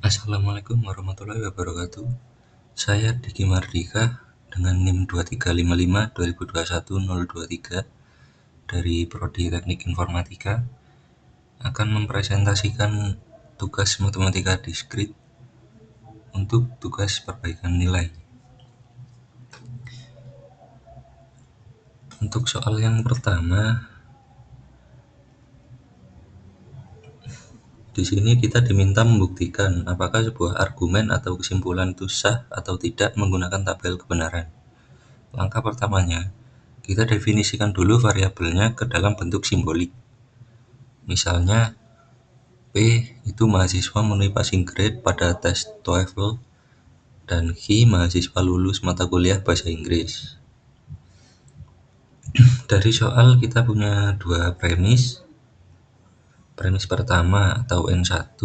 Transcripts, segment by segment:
Assalamualaikum warahmatullahi wabarakatuh. Saya Diki Mardika dengan NIM 2355 2021 023 dari Prodi Teknik Informatika akan mempresentasikan tugas matematika diskrit untuk tugas perbaikan nilai. Untuk soal yang pertama, di sini kita diminta membuktikan apakah sebuah argumen atau kesimpulan itu sah atau tidak menggunakan tabel kebenaran. Langkah pertamanya, kita definisikan dulu variabelnya ke dalam bentuk simbolik. Misalnya, P itu mahasiswa memenuhi passing grade pada tes TOEFL dan Q mahasiswa lulus mata kuliah bahasa Inggris. Dari soal kita punya dua premis. Premis pertama atau N1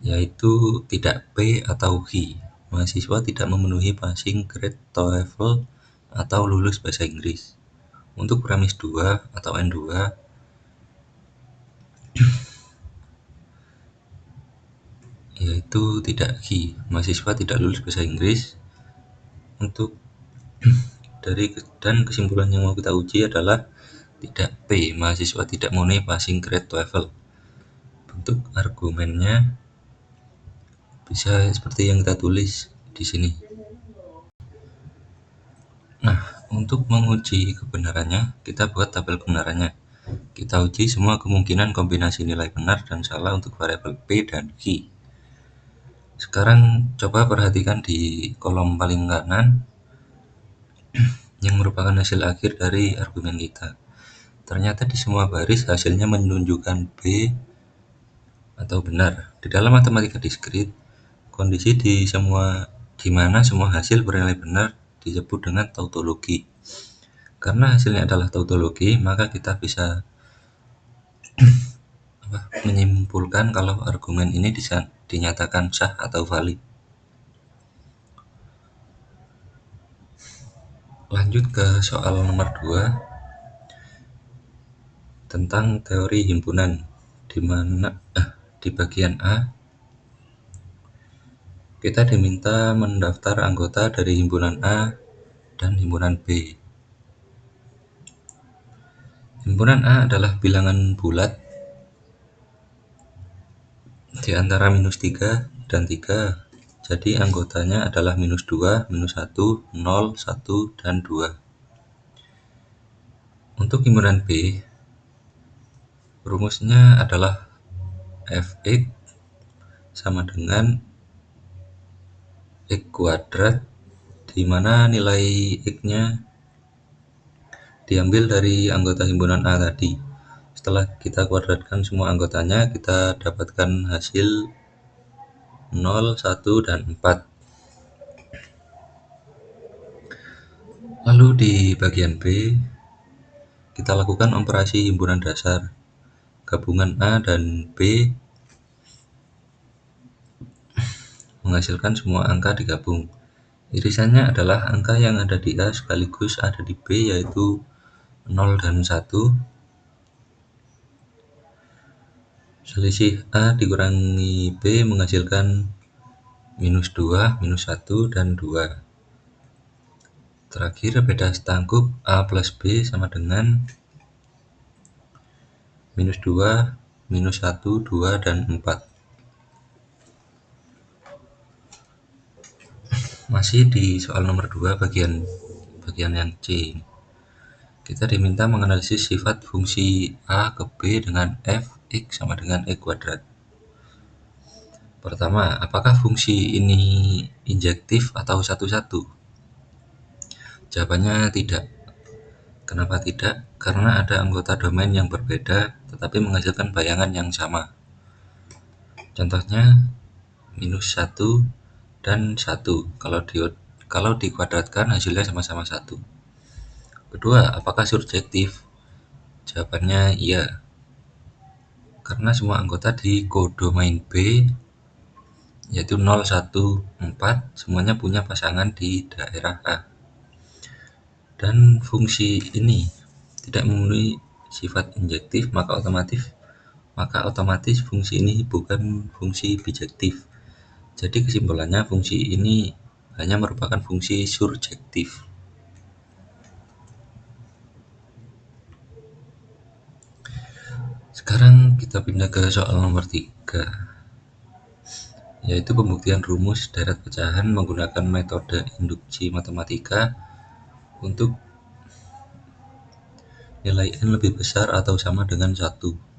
yaitu tidak P atau Q. Mahasiswa tidak memenuhi passing grade TOEFL atau lulus bahasa Inggris. Untuk premis 2 atau N2 yaitu tidak Q. Mahasiswa tidak lulus bahasa Inggris. Untuk dan kesimpulan yang mau kita uji adalah tidak P. Mahasiswa tidak memenuhi passing grade TOEFL. Bentuk argumennya bisa seperti yang kita tulis di sini. Nah, untuk menguji kebenarannya, kita buat tabel kebenarannya. Kita uji semua kemungkinan kombinasi nilai benar dan salah untuk variabel P dan Q. Sekarang coba perhatikan di kolom paling kanan yang merupakan hasil akhir dari argumen kita. Ternyata di semua baris hasilnya menunjukkan B atau benar. Di dalam matematika diskrit, kondisi di mana semua hasil bernilai benar disebut dengan tautologi. Karena hasilnya adalah tautologi, maka kita bisa menyimpulkan kalau argumen ini dinyatakan sah atau valid. Lanjut ke soal nomor 2 tentang teori himpunan, di mana di bagian A kita diminta mendaftar anggota dari himpunan A dan himpunan B. Himpunan A adalah bilangan bulat di antara -3 dan 3. Jadi anggotanya adalah -2, -1, 0, 1, dan 2. Untuk himpunan B, rumusnya adalah fx sama dengan x kuadrat, di mana nilai x-nya diambil dari anggota himpunan A tadi. Setelah kita kuadratkan semua anggotanya, kita dapatkan hasil 0, 1, dan 4. Lalu di bagian B, kita lakukan operasi himpunan dasar. Gabungan A dan B menghasilkan semua angka digabung. Irisannya adalah angka yang ada di A sekaligus ada di B, yaitu 0 dan 1. Selisih A dikurangi B menghasilkan -2, -1, dan 2. Terakhir, beda setangkup A plus B sama dengan -2, -1, 2, dan 4. Masih di soal nomor 2 bagian yang C. Kita diminta menganalisis sifat fungsi A ke B dengan f x sama dengan x kuadrat. Pertama, apakah fungsi ini injektif atau satu-satu? Jawabannya tidak. Kenapa tidak? Karena ada anggota domain yang berbeda tetapi menghasilkan bayangan yang sama. Contohnya -1 dan 1. Kalau dikuadratkan hasilnya sama-sama 1. Kedua, apakah surjektif? Jawabannya iya. Karena semua anggota di kodomain B yaitu 0, 1, 4 semuanya punya pasangan di daerah A. Dan fungsi ini tidak memenuhi sifat injektif, maka maka otomatis fungsi ini bukan fungsi bijektif. Jadi kesimpulannya fungsi ini hanya merupakan fungsi surjektif. Sekarang kita pindah ke soal nomor 3, yaitu pembuktian rumus deret pecahan menggunakan metode induksi matematika untuk nilai n lebih besar atau sama dengan 1.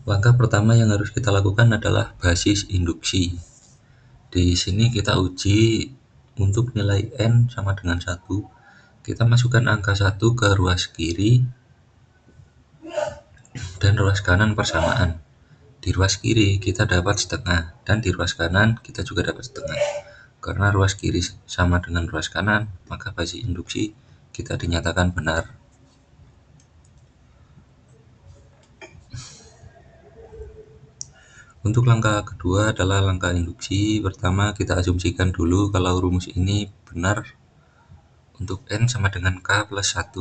Langkah pertama yang harus kita lakukan adalah basis induksi. Di sini kita uji untuk nilai n sama dengan 1. Kita masukkan angka 1 ke ruas kiri dan ruas kanan persamaan. Di ruas kiri kita dapat setengah dan di ruas kanan kita juga dapat setengah. Karena ruas kiri sama dengan ruas kanan, maka basis induksi kita dinyatakan benar. Untuk langkah kedua adalah langkah induksi. Pertama, kita asumsikan dulu kalau rumus ini benar untuk n sama dengan k plus 1.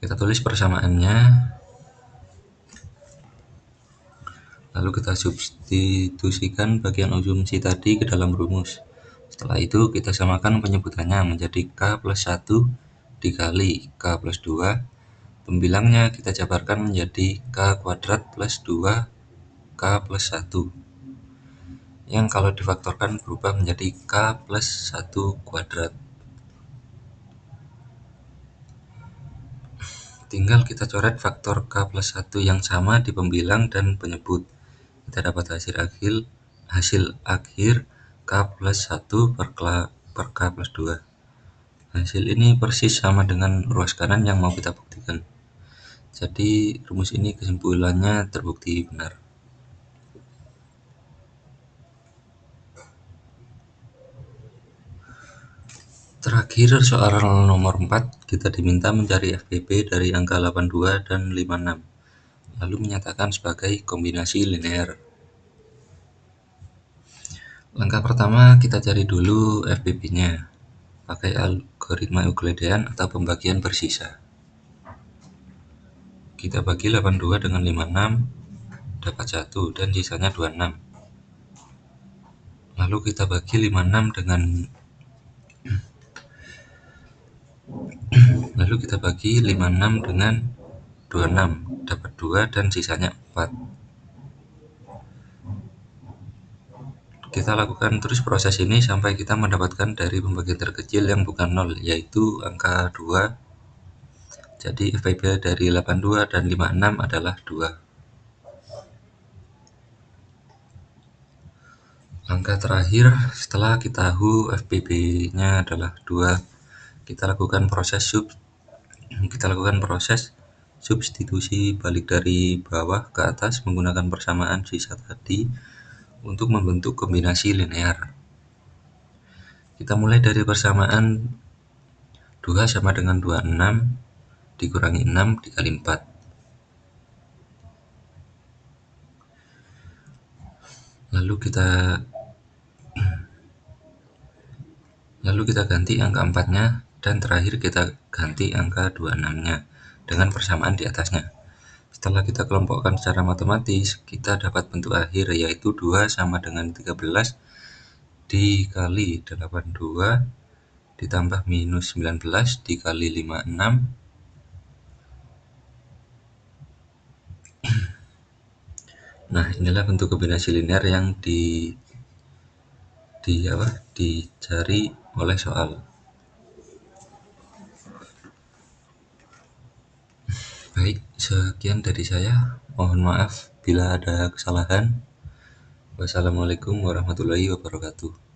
Kita tulis persamaannya, lalu kita substitusikan bagian asumsi tadi ke dalam rumus. Setelah itu kita samakan penyebutannya menjadi k plus 1 dikali k plus 2. Pembilangnya kita jabarkan menjadi k kuadrat plus 2 k plus 1, yang kalau difaktorkan berubah menjadi k plus 1 kuadrat. Tinggal kita coret faktor k plus 1 yang sama di pembilang dan penyebut. Kita dapat hasil akhir k plus 1 per k plus 2. Hasil ini persis sama dengan ruas kanan yang mau kita buktikan. Jadi rumus ini kesimpulannya terbukti benar. Terakhir soal nomor 4, kita diminta mencari FBB dari angka 82 dan 56, lalu menyatakan sebagai kombinasi linear. Langkah pertama kita cari dulu FBB-nya pakai algoritma Euclidean atau pembagian bersisa. Kita bagi 82 dengan 56 dapat 1 dan sisanya 26. Lalu kita bagi 56 dengan 26 dapat 2 dan sisanya 4. Kita lakukan terus proses ini sampai kita mendapatkan dari pembagian terkecil yang bukan 0, yaitu angka 2. Jadi FBB dari 82 dan 56 adalah 2. Langkah terakhir setelah kita tahu FBB-nya adalah 2, kita lakukan proses substitusi balik dari bawah ke atas menggunakan persamaan sisa tadi untuk membentuk kombinasi linear. Kita mulai dari persamaan 2 sama dengan 26 dikurangi 6 dikali 4. Lalu kita ganti angka 4-nya dan terakhir kita ganti angka 26-nya dengan persamaan di atasnya. Setelah kita kelompokkan secara matematis, kita dapat bentuk akhir yaitu 2 sama dengan 13 dikali 82 ditambah minus 19 dikali 56 Nah, inilah bentuk kombinasi linear yang dicari oleh soal. Baik, sekian dari saya. Mohon maaf bila ada kesalahan. Wassalamualaikum warahmatullahi wabarakatuh.